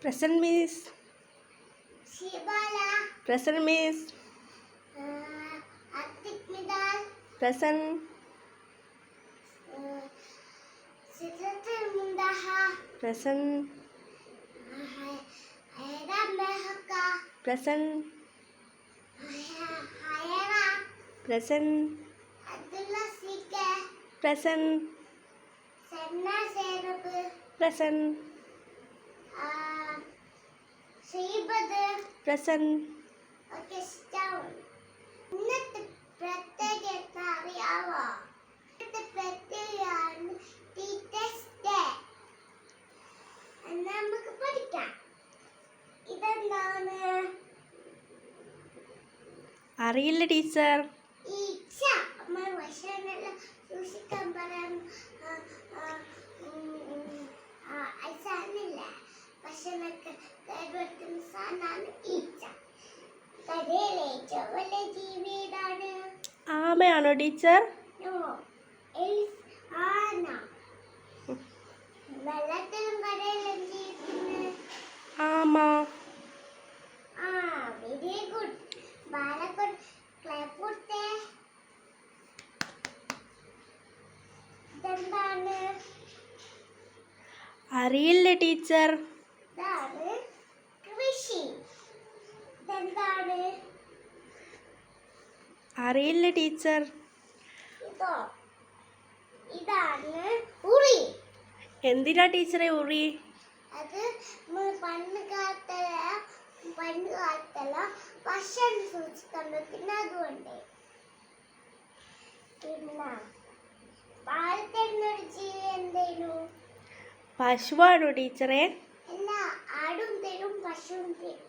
Present miss. Shibala. Present miss. Atik Midal. Present. Sitratul Mundaha. Present. Hayra Mehaka. Present. Hayra. Present. Abdullah Sike. Present. Senna Serupu. Present. Sribadu. Present. Okay, stop. ഇന്നത്തെ പ്രത്യേകത അറിയാവോ? ഇന്നത്തെ പ്രത്യേകതയാണ് teachers day. നമുക്ക് പഠിക്കാം. ഇതെന്താണ്? അറിയില്ല teacher. ഈച്ച. നമ്മൾ ഭക്ഷണമെല്ലാം സൂക്ഷിക്കാൻ പറയാൻ സാധനമില്ല. ഭക്ഷണമൊക്കെ കേടുവരുത്തുന്ന സാധനമാണ് ഈച്ച. കരയിലെ ഏറ്റവും വലിയ ജീവി ഏതാണ്? ആമയാണോ ടീച്ചർ? ആന. വെള്ളത്തിലും കരയിലും ജീവിക്കുന്നത് ആമ. Very good. ബാലക്കോട് ക്ലാപ്പ് കൊടുത്തേ. ഇതെന്താണ്? അറിയില്ല ടീച്ചർ. ഇതാണ് കൃഷി. ഇതെന്താണ്? അറിയില്ല ടീച്ചർ. ഇതാണ് ഉറി. എന്തിനാ ടീച്ചറെ ഉറി? അത് പണ്ട് കാലത്തെല്ലാം ഭക്ഷണം സൂക്ഷിക്കാൻ വെക്കുന്ന അതുകൊണ്ട്. പിന്നെ പാൽ തരുന്നൊരു ജീവി എന്തേനു? പശുവാണോ ടീച്ചറെ? അല്ല, ആടും തരും പശുവും തരും.